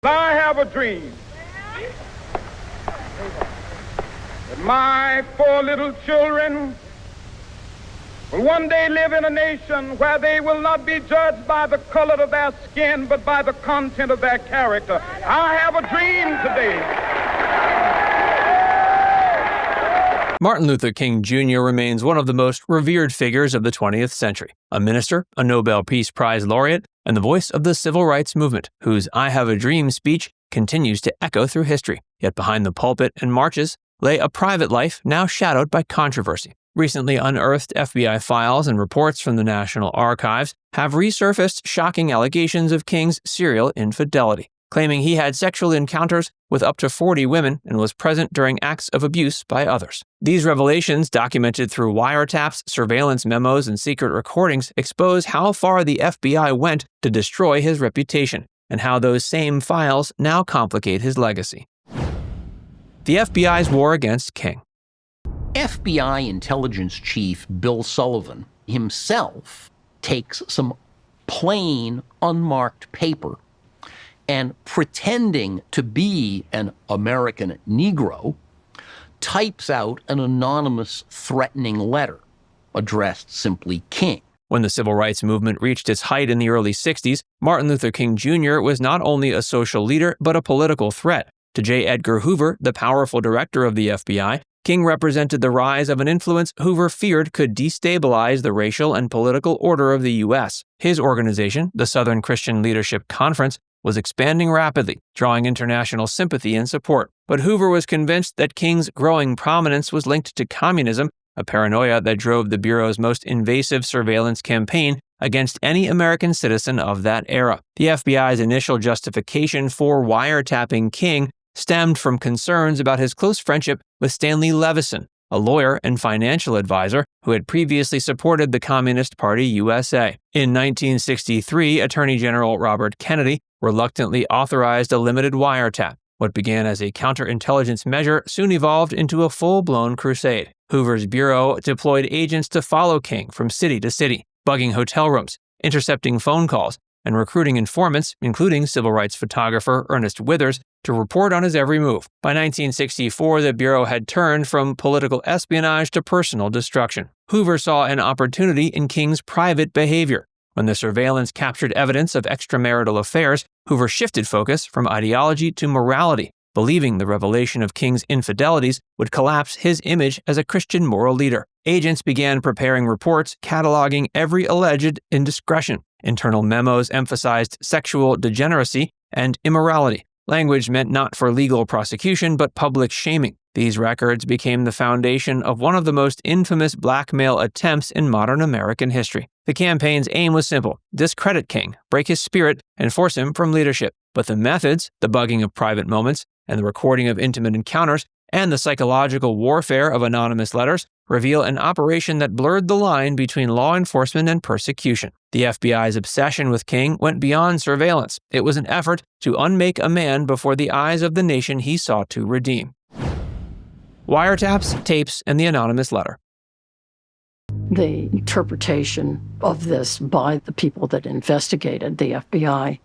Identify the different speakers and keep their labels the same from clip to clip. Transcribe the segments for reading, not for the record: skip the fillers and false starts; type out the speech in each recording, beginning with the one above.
Speaker 1: I have a dream that my 4 little children will one day live in a nation where they will not be judged by the color of their skin, but by the content of their character. I have a dream today.
Speaker 2: Martin Luther King Jr. remains one of the most revered figures of the 20th century, a minister, a Nobel Peace Prize laureate, and the voice of the civil rights movement, whose I Have a Dream speech continues to echo through history. Yet behind the pulpit and marches lay a private life now shadowed by controversy. Recently unearthed FBI files and reports from the National Archives have resurfaced shocking allegations of King's serial infidelity, claiming he had sexual encounters with up to 40 women and was present during acts of abuse by others. These revelations, documented through wiretaps, surveillance memos, and secret recordings, expose how far the FBI went to destroy his reputation, and how those same files now complicate his legacy. The FBI's war against King.
Speaker 3: FBI intelligence chief Bill Sullivan himself takes some plain, unmarked paper and, pretending to be an American Negro, types out an anonymous threatening letter addressed simply King.
Speaker 2: When the civil rights movement reached its height in the early 60s, Martin Luther King Jr. was not only a social leader, but a political threat. To J. Edgar Hoover, the powerful director of the FBI, King represented the rise of an influence Hoover feared could destabilize the racial and political order of the U.S. His organization, the Southern Christian Leadership Conference, was expanding rapidly, drawing international sympathy and support. But Hoover was convinced that King's growing prominence was linked to communism, a paranoia that drove the Bureau's most invasive surveillance campaign against any American citizen of that era. The FBI's initial justification for wiretapping King stemmed from concerns about his close friendship with Stanley Levison, a lawyer and financial advisor who had previously supported the Communist Party USA. In 1963, Attorney General Robert Kennedy reluctantly authorized a limited wiretap. What began as a counterintelligence measure soon evolved into a full-blown crusade. Hoover's bureau deployed agents to follow King from city to city, bugging hotel rooms, intercepting phone calls, and recruiting informants, including civil rights photographer Ernest Withers, to report on his every move. By 1964, the Bureau had turned from political espionage to personal destruction. Hoover saw an opportunity in King's private behavior. When the surveillance captured evidence of extramarital affairs, Hoover shifted focus from ideology to morality, believing the revelation of King's infidelities would collapse his image as a Christian moral leader. Agents began preparing reports cataloging every alleged indiscretion. Internal memos emphasized sexual degeneracy and immorality, language meant not for legal prosecution but public shaming. These records became the foundation of one of the most infamous blackmail attempts in modern American history. The campaign's aim was simple: discredit King, break his spirit, and force him from leadership. But the methods, the bugging of private moments, and the recording of intimate encounters, and the psychological warfare of anonymous letters, reveal an operation that blurred the line between law enforcement and persecution. The FBI's obsession with King went beyond surveillance. It was an effort to unmake a man before the eyes of the nation he sought to redeem. Wiretaps, tapes, and the anonymous letter.
Speaker 4: The interpretation of this by the people that investigated the FBI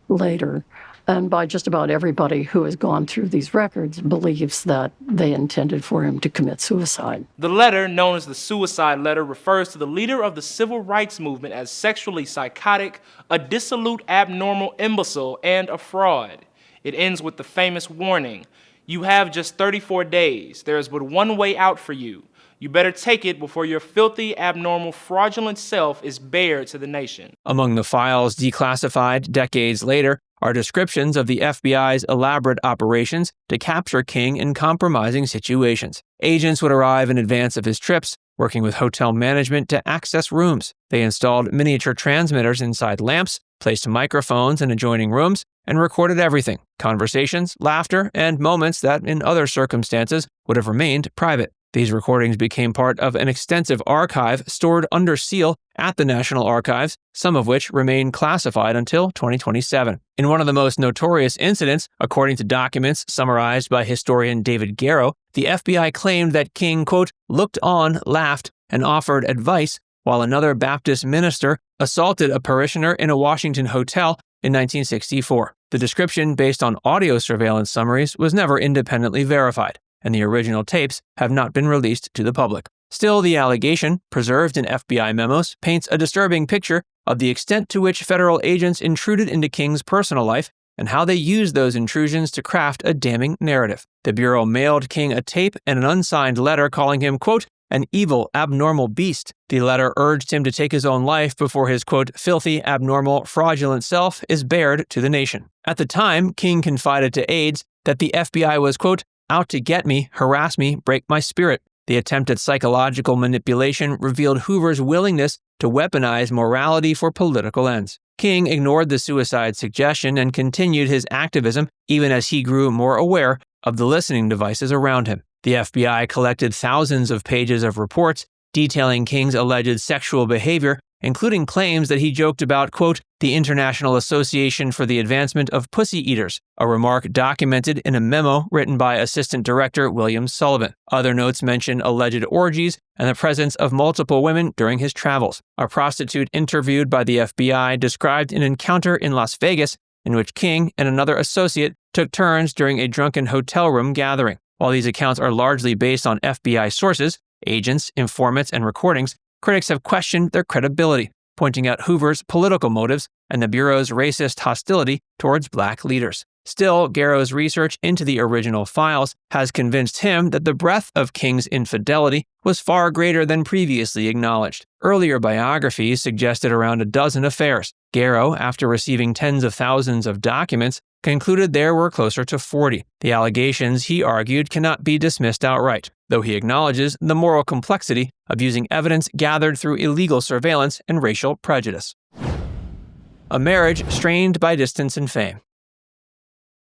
Speaker 4: later, and by just about everybody who has gone through these records, believes that they intended for him to commit suicide.
Speaker 5: The letter, known as the suicide letter, refers to the leader of the civil rights movement as sexually psychotic, a dissolute, abnormal imbecile, and a fraud. It ends with the famous warning: "You have just 34 days. There is but one way out for you. You better take it before your filthy, abnormal, fraudulent self is bared to the nation."
Speaker 2: Among the files declassified decades later are descriptions of the FBI's elaborate operations to capture King in compromising situations. Agents would arrive in advance of his trips, working with hotel management to access rooms. They installed miniature transmitters inside lamps, placed microphones in adjoining rooms, and recorded everything: conversations, laughter, and moments that, in other circumstances, would have remained private. These recordings became part of an extensive archive stored under seal at the National Archives, some of which remain classified until 2027. In one of the most notorious incidents, according to documents summarized by historian David Garrow, the FBI claimed that King, quote, looked on, laughed, and offered advice while another Baptist minister assaulted a parishioner in a Washington hotel in 1964. The description based on audio surveillance summaries was never independently verified, and the original tapes have not been released to the public. Still, the allegation, preserved in FBI memos, paints a disturbing picture of the extent to which federal agents intruded into King's personal life and how they used those intrusions to craft a damning narrative. The Bureau mailed King a tape and an unsigned letter calling him, quote, an evil, abnormal beast. The letter urged him to take his own life before his, quote, filthy, abnormal, fraudulent self is bared to the nation. At the time, King confided to aides that the FBI was, quote, out to get me, harass me, break my spirit. The attempt at psychological manipulation revealed Hoover's willingness to weaponize morality for political ends. King ignored the suicide suggestion and continued his activism even as he grew more aware of the listening devices around him. The FBI collected thousands of pages of reports detailing King's alleged sexual behavior, including claims that he joked about, quote, the International Association for the Advancement of Pussy Eaters, a remark documented in a memo written by Assistant Director William Sullivan. Other notes mention alleged orgies and the presence of multiple women during his travels. A prostitute interviewed by the FBI described an encounter in Las Vegas in which King and another associate took turns during a drunken hotel room gathering. While these accounts are largely based on FBI sources, agents, informants, and recordings, critics have questioned their credibility, pointing out Hoover's political motives and the Bureau's racist hostility towards black leaders. Still, Garrow's research into the original files has convinced him that the breadth of King's infidelity was far greater than previously acknowledged. Earlier biographies suggested around a dozen affairs. Garrow, after receiving tens of thousands of documents, concluded there were closer to 40. The allegations, he argued, cannot be dismissed outright, though he acknowledges the moral complexity of using evidence gathered through illegal surveillance and racial prejudice. A marriage strained by distance and fame.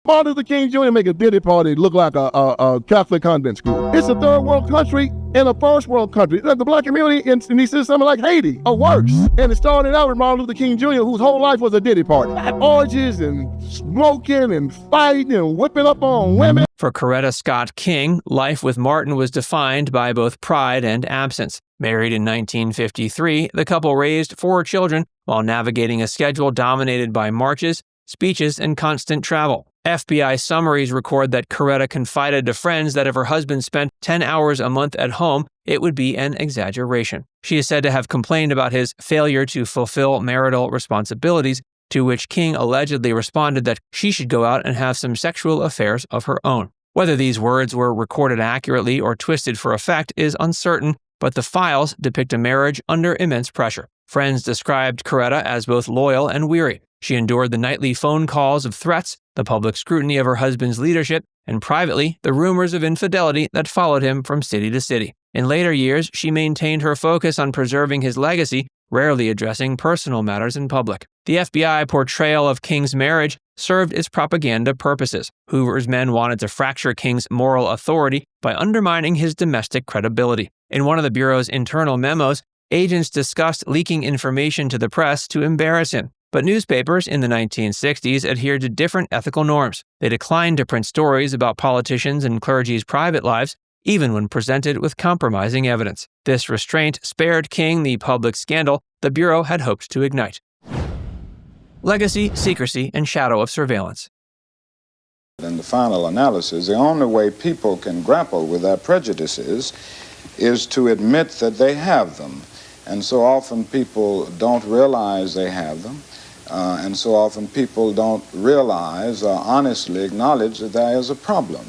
Speaker 6: Martin Luther King Jr. make a ditty party look like a Catholic convent school. It's a third world country and a first world country. Like the black community in these cities, something like Haiti or worse. And it started out with Martin Luther King Jr., whose whole life was a ditty party. Orgies and smoking and fighting and whipping up on women.
Speaker 2: For Coretta Scott King, life with Martin was defined by both pride and absence. Married in 1953, the couple raised 4 children while navigating a schedule dominated by marches, speeches, and constant travel. FBI summaries record that Coretta confided to friends that if her husband spent 10 hours a month at home, it would be an exaggeration. She is said to have complained about his failure to fulfill marital responsibilities, to which King allegedly responded that she should go out and have some sexual affairs of her own. Whether these words were recorded accurately or twisted for effect is uncertain, but the files depict a marriage under immense pressure. Friends described Coretta as both loyal and weary. She endured the nightly phone calls of threats, the public scrutiny of her husband's leadership, and privately, the rumors of infidelity that followed him from city to city. In later years, she maintained her focus on preserving his legacy, rarely addressing personal matters in public. The FBI portrayal of King's marriage served its propaganda purposes. Hoover's men wanted to fracture King's moral authority by undermining his domestic credibility. In one of the Bureau's internal memos, agents discussed leaking information to the press to embarrass him. But newspapers in the 1960s adhered to different ethical norms. They declined to print stories about politicians and clergy's private lives, even when presented with compromising evidence. This restraint spared King the public scandal the Bureau had hoped to ignite. Legacy, secrecy, and shadow of surveillance.
Speaker 7: In the final analysis, the only way people can grapple with their prejudices is to admit that they have them. And so often people don't realize they have them. And so often people don't realize or honestly acknowledge that there is a problem.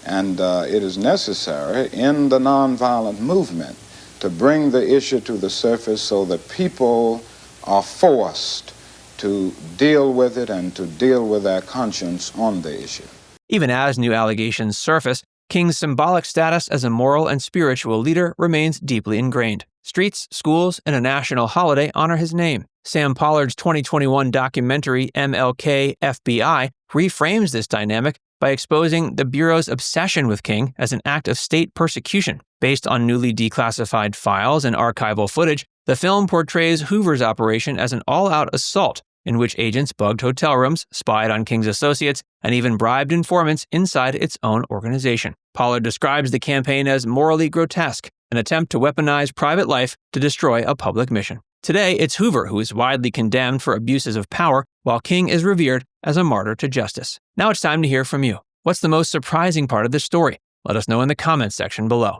Speaker 7: And it is necessary in the nonviolent movement to bring the issue to the surface so that people are forced to deal with it and to deal with their conscience on the issue.
Speaker 2: Even as new allegations surface, King's symbolic status as a moral and spiritual leader remains deeply ingrained. Streets, schools, and a national holiday honor his name. Sam Pollard's 2021 documentary, MLK, FBI, reframes this dynamic by exposing the Bureau's obsession with King as an act of state persecution. Based on newly declassified files and archival footage, the film portrays Hoover's operation as an all-out assault in which agents bugged hotel rooms, spied on King's associates, and even bribed informants inside its own organization. Pollard describes the campaign as morally grotesque, an attempt to weaponize private life to destroy a public mission. Today, it's Hoover who is widely condemned for abuses of power, while King is revered as a martyr to justice. Now it's time to hear from you. What's the most surprising part of this story? Let us know in the comments section below.